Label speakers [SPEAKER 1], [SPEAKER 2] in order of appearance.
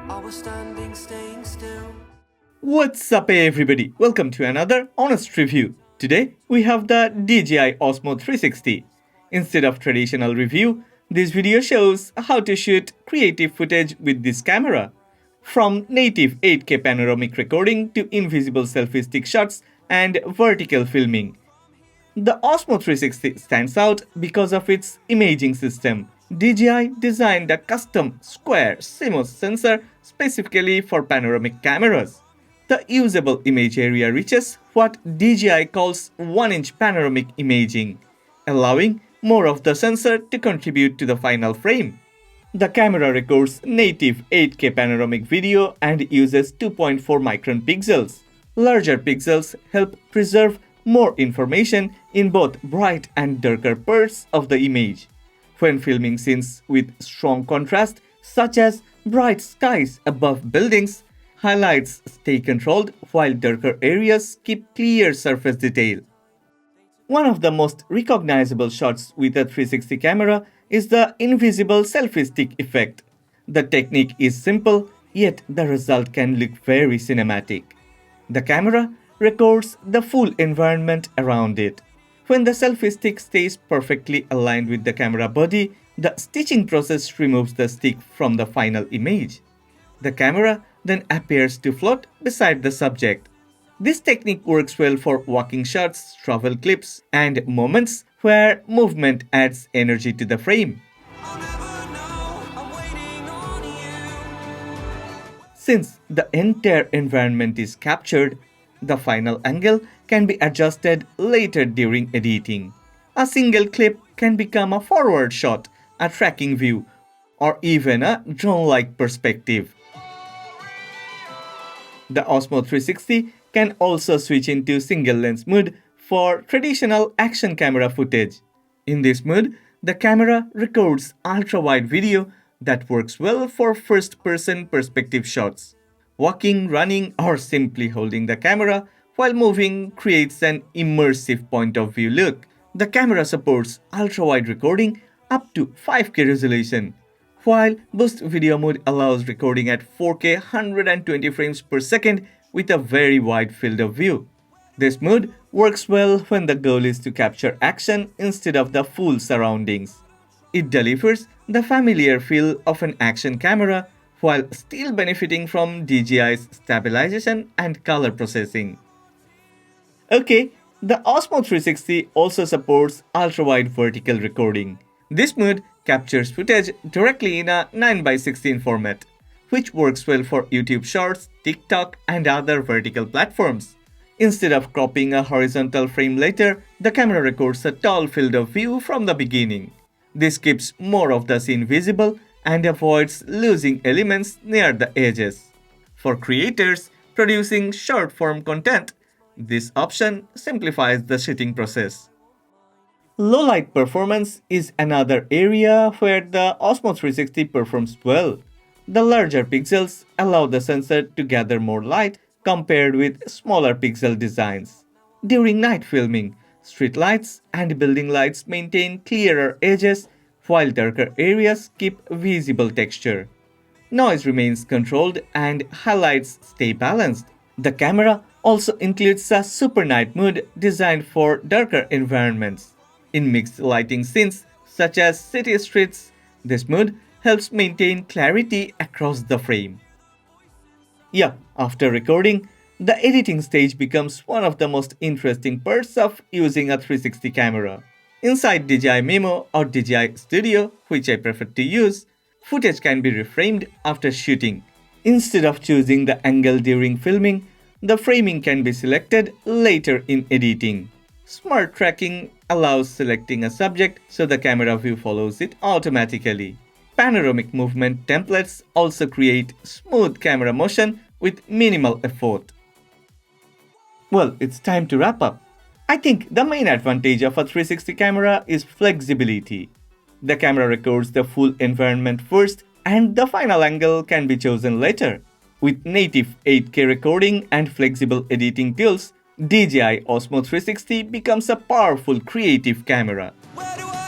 [SPEAKER 1] I was standing, staying still.
[SPEAKER 2] What's up everybody, welcome to another honest review. Today we have the DJI Osmo 360. Instead of traditional review, this video shows how to shoot creative footage with this camera. From native 8K panoramic recording to invisible selfie stick shots and vertical filming. The Osmo 360 stands out because of its imaging system. DJI designed a custom square CMOS sensor specifically for panoramic cameras. The usable image area reaches what DJI calls 1-inch panoramic imaging, allowing more of the sensor to contribute to the final frame. The camera records native 8K panoramic video and uses 2.4 micron pixels. Larger pixels help preserve more information in both bright and darker parts of the image. When filming scenes with strong contrast, such as bright skies above buildings, highlights stay controlled while darker areas keep clear surface detail. One of the most recognizable shots with a 360 camera is the invisible selfie stick effect. The technique is simple, yet the result can look very cinematic. The camera records the full environment around it. When the selfie stick stays perfectly aligned with the camera body, the stitching process removes the stick from the final image. The camera then appears to float beside the subject. This technique works well for walking shots, travel clips, and moments where movement adds energy to the frame.
[SPEAKER 1] I'll never know, I'm waiting on you.
[SPEAKER 2] Since the entire environment is captured, the final angle can be adjusted later during editing. A single clip can become a forward shot, a tracking view, or even a drone-like perspective. The Osmo 360 can also switch into single lens mode for traditional action camera footage. In this mode, the camera records ultra-wide video that works well for first-person perspective shots. Walking, running, or simply holding the camera while moving creates an immersive point of view look. The camera supports ultra-wide recording up to 5K resolution, while Boost Video Mode allows recording at 4K 120 frames per second with a very wide field of view. This mode works well when the goal is to capture action instead of the full surroundings. It delivers the familiar feel of an action camera while still benefiting from DJI's stabilization and color processing. Okay, the Osmo 360 also supports ultrawide vertical recording. This mode captures footage directly in a 9:16 format, which works well for YouTube Shorts, TikTok, and other vertical platforms. Instead of cropping a horizontal frame later, the camera records a tall field of view from the beginning. This keeps more of the scene visible and avoids losing elements near the edges. For creators producing short-form content, this option simplifies the shooting process. Low light performance is another area where the Osmo 360 performs well. The larger pixels allow the sensor to gather more light compared with smaller pixel designs. During night filming, street lights and building lights maintain clearer edges while darker areas keep visible texture. Noise remains controlled and highlights stay balanced. The camera also includes a super night mode designed for darker environments. In mixed lighting scenes, such as city streets, this mode helps maintain clarity across the frame. Yeah, after recording, the editing stage becomes one of the most interesting parts of using a 360 camera. Inside DJI Mimo or DJI Studio, which I prefer to use, footage can be reframed after shooting. Instead of choosing the angle during filming, the framing can be selected later in editing. Smart tracking allows selecting a subject so the camera view follows it automatically. Panoramic movement templates also create smooth camera motion with minimal effort. Well, it's time to wrap up. I think the main advantage of a 360 camera is flexibility. The camera records the full environment first and the final angle can be chosen later. With native 8K recording and flexible editing tools, DJI Osmo 360 becomes a powerful creative camera.
[SPEAKER 1] Where do I